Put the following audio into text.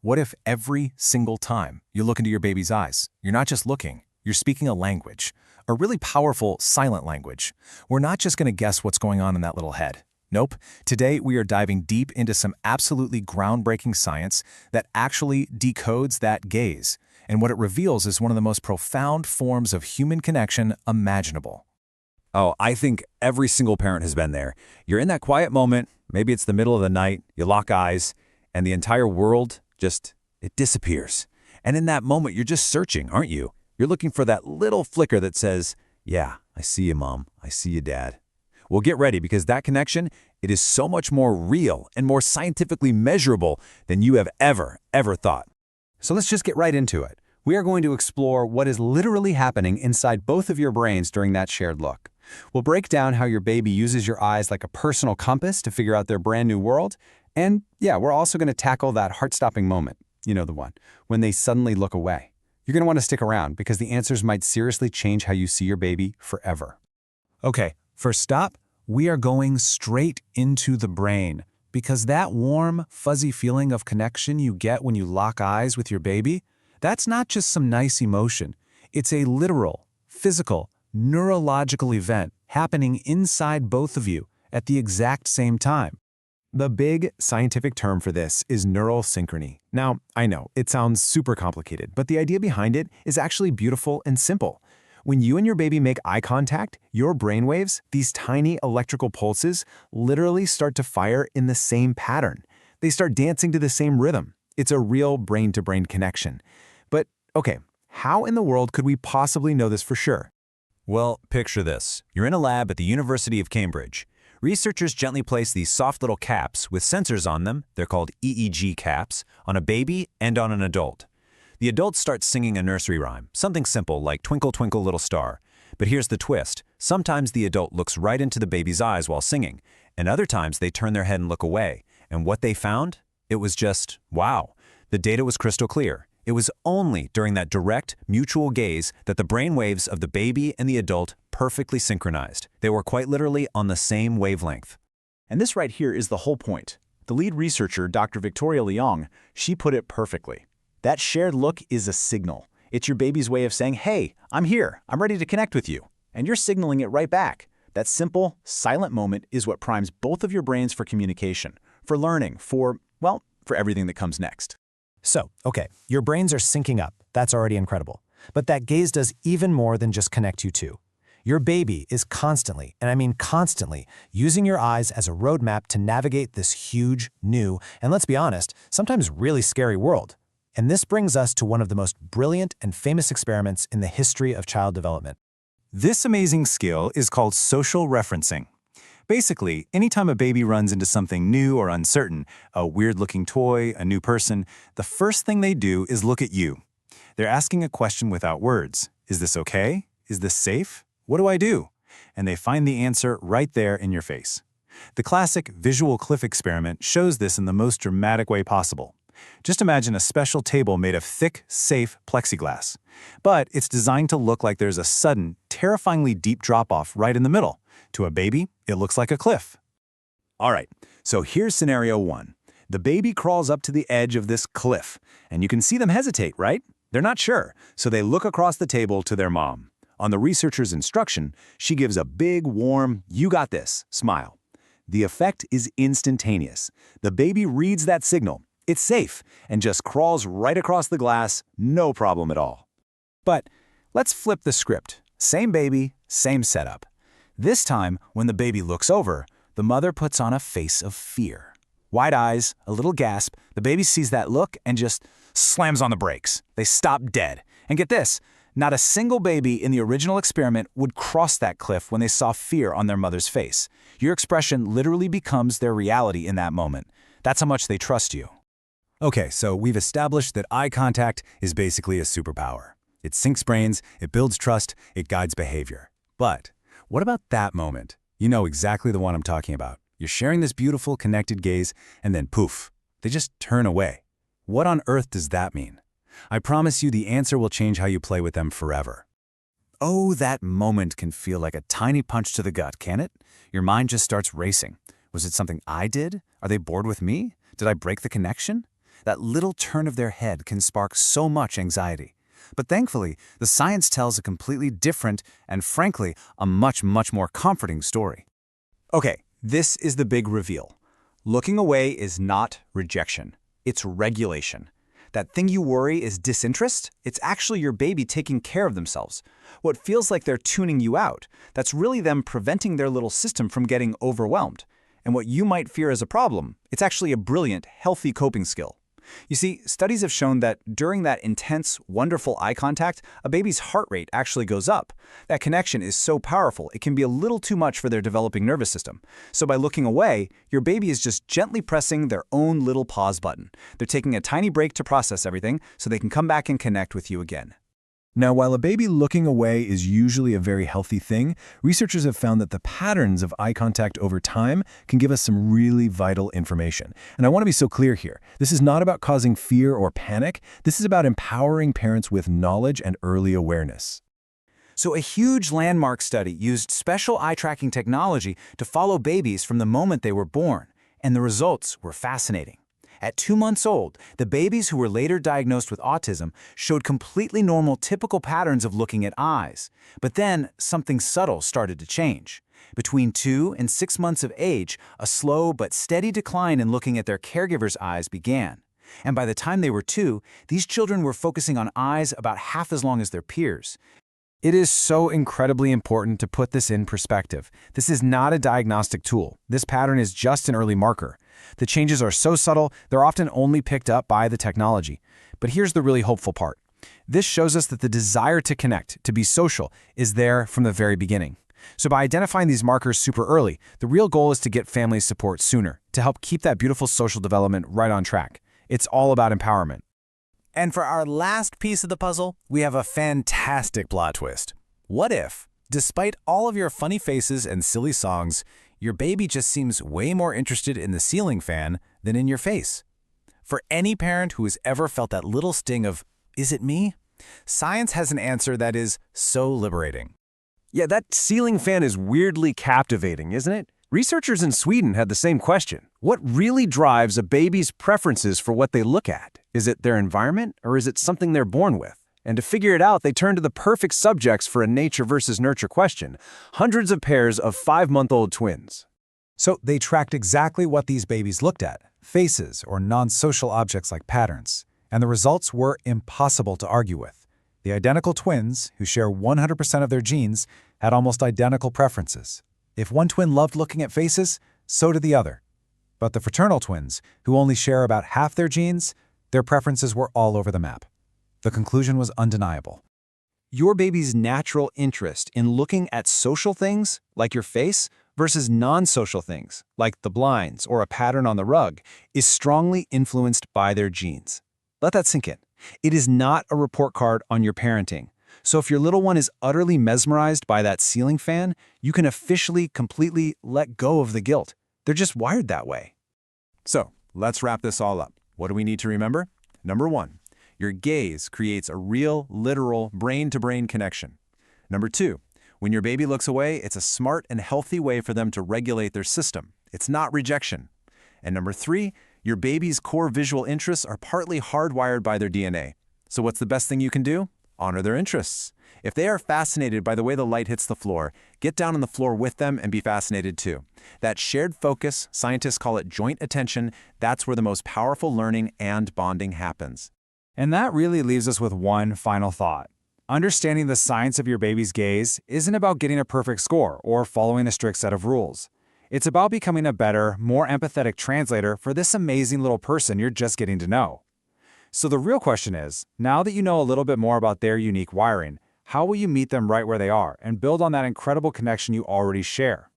What if every single time you look into your baby's eyes, you're not just looking, you're speaking a language, a really powerful silent language. We're not just going to guess what's going on in that little head. Nope. Today, we are diving deep into some absolutely groundbreaking science that actually decodes that gaze. And what it reveals is one of the most profound forms of human connection imaginable. Oh, I think every single parent has been there. You're in that quiet moment, maybe it's the middle of the night, you lock eyes, and the entire world it disappears. And in that moment, you're just searching, aren't you? You're looking for that little flicker that says, yeah, I see you, Mom. I see you, Dad. Well, get ready because that connection, it is so much more real and more scientifically measurable than you have ever thought. So let's just get right into it. We are going to explore what is literally happening inside both of your brains during that shared look. We'll break down how your baby uses your eyes like a personal compass to figure out their brand new world. And yeah, we're also going to tackle that heart-stopping moment, you know the one, when they suddenly look away. You're going to want to stick around because the answers might seriously change how you see your baby forever. Okay, first stop, we are going straight into the brain because that warm, fuzzy feeling of connection you get when you lock eyes with your baby, that's not just some nice emotion. It's a literal, physical, neurological event happening inside both of you at the exact same time. The big scientific term for this is neural synchrony. Now, I know, it sounds super complicated, but the idea behind it is actually beautiful and simple. When you and your baby make eye contact, your brainwaves, these tiny electrical pulses, literally start to fire in the same pattern. They start dancing to the same rhythm. It's a real brain-to-brain connection. But, okay, how in the world could we possibly know this for sure? Well, picture this. You're in a lab at the University of Cambridge. Researchers gently place these soft little caps with sensors on them, they're called EEG caps, on a baby and on an adult. The adult starts singing a nursery rhyme, something simple like Twinkle, Twinkle, Little Star. But here's the twist. Sometimes the adult looks right into the baby's eyes while singing, and other times they turn their head and look away. And what they found? It was just, wow. The data was crystal clear. It was only during that direct, mutual gaze that the brainwaves of the baby and the adult perfectly synchronized. They were quite literally on the same wavelength. And this right here is the whole point. The lead researcher, Dr. Victoria Leong, she put it perfectly. That shared look is a signal. It's your baby's way of saying, hey, I'm here, I'm ready to connect with you. And you're signaling it right back. That simple, silent moment is what primes both of your brains for communication, for learning, for everything that comes next. So, okay, your brains are syncing up. That's already incredible. But that gaze does even more than just connect you two. Your baby is constantly, and I mean constantly, using your eyes as a roadmap to navigate this huge, new, and let's be honest, sometimes really scary world. And this brings us to one of the most brilliant and famous experiments in the history of child development. This amazing skill is called social referencing. Basically, anytime a baby runs into something new or uncertain, a weird-looking toy, a new person, the first thing they do is look at you. They're asking a question without words. Is this okay? Is this safe? What do I do? And they find the answer right there in your face. The classic visual cliff experiment shows this in the most dramatic way possible. Just imagine a special table made of thick, safe plexiglass. But it's designed to look like there's a sudden, terrifyingly deep drop-off right in the middle. To a baby, it looks like a cliff. All right, so here's scenario one. The baby crawls up to the edge of this cliff, and you can see them hesitate, right? They're not sure, so they look across the table to their mom. On the researcher's instruction, she gives a big, warm, you got this, smile. The effect is instantaneous. The baby reads that signal. It's safe, and just crawls right across the glass, no problem at all. But let's flip the script. Same baby, same setup. This time, when the baby looks over, the mother puts on a face of fear. Wide eyes, a little gasp, the baby sees that look and just slams on the brakes. They stop dead. And get this, not a single baby in the original experiment would cross that cliff when they saw fear on their mother's face. Your expression literally becomes their reality in that moment. That's how much they trust you. Okay, so we've established that eye contact is basically a superpower. It syncs brains, it builds trust, it guides behavior. But what about that moment? You know exactly the one I'm talking about. You're sharing this beautiful, connected gaze, and then poof, they just turn away. What on earth does that mean? I promise you the answer will change how you play with them forever. Oh, that moment can feel like a tiny punch to the gut, can it? Your mind just starts racing. Was it something I did? Are they bored with me? Did I break the connection? That little turn of their head can spark so much anxiety. But thankfully, the science tells a completely different and, frankly, a much more comforting story. Okay, this is the big reveal. Looking away is not rejection. It's regulation. That thing you worry is disinterest. It's actually your baby taking care of themselves. What feels like they're tuning you out, that's really them preventing their little system from getting overwhelmed. And what you might fear as a problem, it's actually a brilliant, healthy coping skill. You see, studies have shown that during that intense, wonderful eye contact, a baby's heart rate actually goes up. That connection is so powerful, it can be a little too much for their developing nervous system. So by looking away, your baby is just gently pressing their own little pause button. They're taking a tiny break to process everything so they can come back and connect with you again. Now, while a baby looking away is usually a very healthy thing, researchers have found that the patterns of eye contact over time can give us some really vital information. And I want to be so clear here. This is not about causing fear or panic. This is about empowering parents with knowledge and early awareness. So a huge landmark study used special eye-tracking technology to follow babies from the moment they were born, and the results were fascinating. At 2 months old, the babies who were later diagnosed with autism showed completely normal, typical patterns of looking at eyes. But then, something subtle started to change. Between 2 and 6 months of age, a slow but steady decline in looking at their caregiver's eyes began. And by the time they were 2, these children were focusing on eyes about half as long as their peers. It is so incredibly important to put this in perspective. This is not a diagnostic tool. This pattern is just an early marker. The changes are so subtle, they're often only picked up by the technology. But here's the really hopeful part. This shows us that the desire to connect, to be social, is there from the very beginning. So by identifying these markers super early, the real goal is to get family support sooner, to help keep that beautiful social development right on track. It's all about empowerment. And for our last piece of the puzzle, we have a fantastic plot twist. What if, despite all of your funny faces and silly songs, your baby just seems way more interested in the ceiling fan than in your face? For any parent who has ever felt that little sting of, is it me? Science has an answer that is so liberating. Yeah, that ceiling fan is weirdly captivating, isn't it? Researchers in Sweden had the same question. What really drives a baby's preferences for what they look at? Is it their environment, or is it something they're born with? And to figure it out, they turned to the perfect subjects for a nature versus nurture question: hundreds of pairs of 5-month-old twins. So they tracked exactly what these babies looked at, faces or non-social objects like patterns. And the results were impossible to argue with. The identical twins, who share 100% of their genes, had almost identical preferences. If one twin loved looking at faces, so did the other. But the fraternal twins, who only share about half their genes, their preferences were all over the map. The conclusion was undeniable. Your baby's natural interest in looking at social things, like your face, versus non-social things, like the blinds or a pattern on the rug, is strongly influenced by their genes. Let that sink in. It is not a report card on your parenting. So if your little one is utterly mesmerized by that ceiling fan, you can officially, completely let go of the guilt. They're just wired that way. So, let's wrap this all up. What do we need to remember? Number 1, your gaze creates a real, literal, brain-to-brain connection. Number 2, when your baby looks away, it's a smart and healthy way for them to regulate their system. It's not rejection. And number 3, your baby's core visual interests are partly hardwired by their DNA. So what's the best thing you can do? Honor their interests. If they are fascinated by the way the light hits the floor, get down on the floor with them and be fascinated too. That shared focus, scientists call it joint attention, that's where the most powerful learning and bonding happens. And that really leaves us with one final thought. Understanding the science of your baby's gaze isn't about getting a perfect score or following a strict set of rules. It's about becoming a better, more empathetic translator for this amazing little person you're just getting to know. So the real question is, now that you know a little bit more about their unique wiring, how will you meet them right where they are and build on that incredible connection you already share?